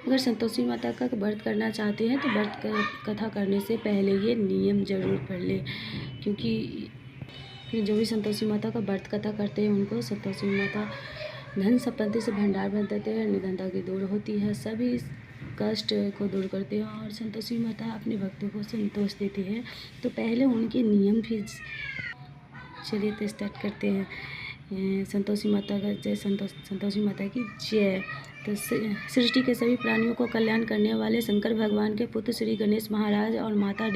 अगर संतोषी माता का व्रत करना चाहते हैं तो व्रत कथा करने से पहले ये नियम ज़रूर पढ़ लें, क्योंकि जो भी संतोषी माता का व्रत कथा करते हैं उनको संतोषी माता धन संपत्ति से भंडार भर देते हैं, निधनता की दूर होती है, सभी कष्ट को दूर करते हैं और संतोषी माता अपने भक्तों को संतोष देती है। तो पहले उनके नियम भी चलिए तो स्टार्ट करते हैं। संतोषी माता का जय, संतोषी माता की जय। तो सृष्टि के सभी प्राणियों को कल्याण करने वाले शंकर भगवान के पुत्र श्री गणेश महाराज और माता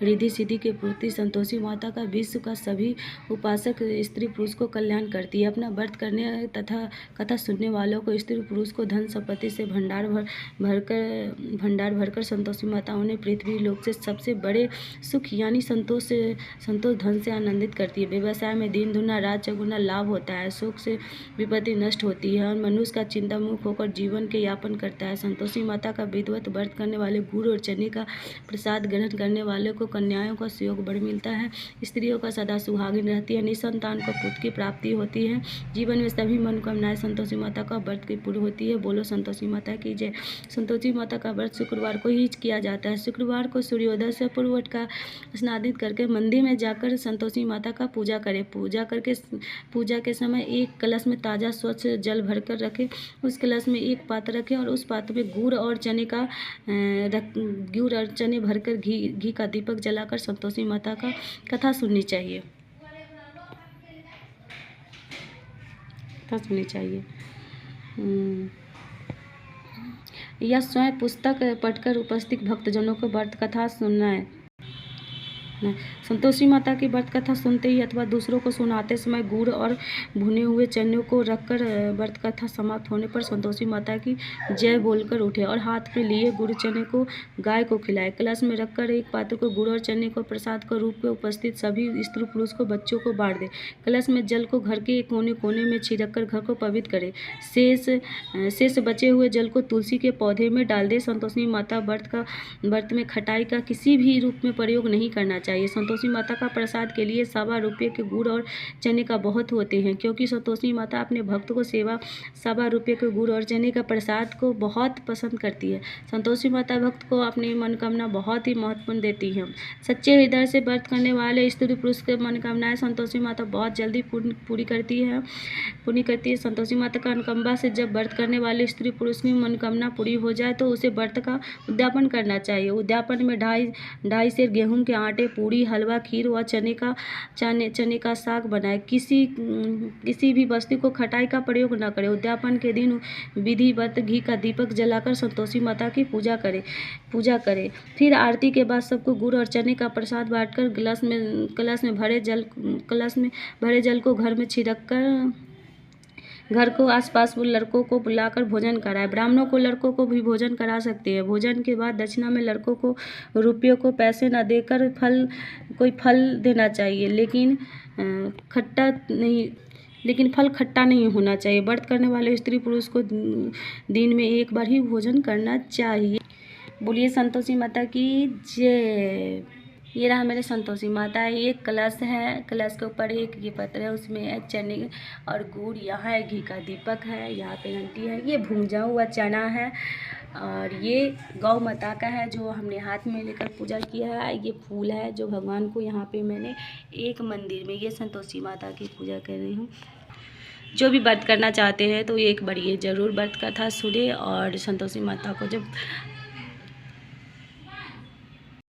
रिद्धि सिद्धि के पुत्री संतोषी माता का विश्व का सभी उपासक स्त्री पुरुष को कल्याण करती है। अपना व्रत करने तथा कथा सुनने वालों को स्त्री पुरुष को धन संपत्ति से भंडार भरकर संतोषी माता उन्हें पृथ्वी लोक से सबसे बड़े सुख यानी संतोष धन से आनंदित करती है। व्यवसाय में दिन दुना रात चौगुना लाभ होता है, सुख से विपत्ति नष्ट होती है और मनुष्य का चिंता मुक्त होकर जीवन के यापन करता है। संतोषी माता का विधिवत व्रत करने वाले गुड़ और चने का प्रसाद ग्रहण करने वाले को कन्याओं का सुयोग बढ़ मिलता है, स्त्रियों का सदा सुहागिन रहती है, निसंतान को पुत्र की प्राप्ति होती है, जीवन में सभी मनोकामनाएं संतोषी माता का व्रत की पूरी होती है। बोलो संतोषी माता की जय। संतोषी माता का व्रत शुक्रवार को ही किया जाता है। शुक्रवार को सूर्योदय से पूर्व उठ का स्नादित करके मंदिर में जाकर संतोषी माता का पूजा करें। पूजा के समय एक कलश में ताज़ा स्वच्छ जल भरकर रखें। उस कलश में एक पात्र रखें और उस पात्र में गुड़ और चने भरकर घी का दीपक जलाकर संतोषी माता का कथा सुननी चाहिए। या स्वयं पुस्तक पढ़कर उपस्थित भक्तजनों को व्रत कथा सुनना है। संतोषी माता की व्रत कथा सुनते ही अथवा दूसरों को सुनाते समय गुड़ और भुने हुए चने को रखकर व्रत कथा समाप्त होने पर संतोषी माता की जय बोलकर उठे और हाथ में लिए गुड़ चने को गाय को खिलाए। कलश में रखकर एक पात्र को गुड़ और चने को प्रसाद के रूप में उपस्थित सभी स्त्री पुरुष को बच्चों को बांट दे। कलश में जल को घर के कोने कोने में छिड़क कर घर को पवित्र करे। शेष बचे हुए जल को तुलसी के पौधे में डाल दे। संतोषी माता व्रत में खटाई का किसी भी रूप में प्रयोग नहीं करना चाहिए। संतोषी माता का प्रसाद के लिए 1.25 रुपये के गुड़ और चने का बहुत होते हैं, क्योंकि संतोषी माता अपने भक्त को 1.25 रुपये के गुड़ और चने का प्रसाद को बहुत पसंद करती है। संतोषी माता भक्त को अपनी मनोकामना बहुत ही महत्वपूर्ण देती है। सच्चे हृदय से व्रत करने वाले स्त्री पुरुष के मनोकामनाएं संतोषी माता बहुत जल्दी पूरी करती है। संतोषी माता का अनुकंपा से जब व्रत करने वाले स्त्री पुरुष की मनोकामना पूरी हो जाए तो उसे व्रत का उद्यापन करना चाहिए। उद्यापन में 2.5 सेर गेहूं के आटे, पूड़ी, हलवा, खीर व चने का साग बनाए। किसी भी वस्तु को खटाई का प्रयोग न करें। उद्यापन के दिन विधिवत घी का दीपक जलाकर संतोषी माता की पूजा करें। फिर आरती के बाद सबको गुड़ और चने का प्रसाद बांटकर कलश में भरे जल को घर में छिड़क कर घर को आसपास लड़कों को बुलाकर भोजन कराए। ब्राह्मणों को लड़कों को भी भोजन करा सकते हैं। भोजन के बाद दक्षिणा में लड़कों को रुपयों को पैसे न देकर कोई फल देना चाहिए, लेकिन फल खट्टा नहीं होना चाहिए। व्रत करने वाले स्त्री पुरुष को दिन में एक बार ही भोजन करना चाहिए। बोलिए संतोषी माता की जय। ये रहा मेरे संतोषी माता। एक कलश है, कलश के ऊपर एक ये पत्र है, उसमें है चने और गुड़, यहाँ है घी का दीपक है, यहाँ पे घंटी है, ये भुंजा हुआ चना है और ये गौ माता का है जो हमने हाथ में लेकर पूजा किया है। ये फूल है जो भगवान को यहाँ पे मैंने एक मंदिर में ये संतोषी माता की पूजा कर रही हूँ। जो भी व्रत करना चाहते हैं तो एक बार ये ज़रूर व्रत कथा सुने और संतोषी माता को जब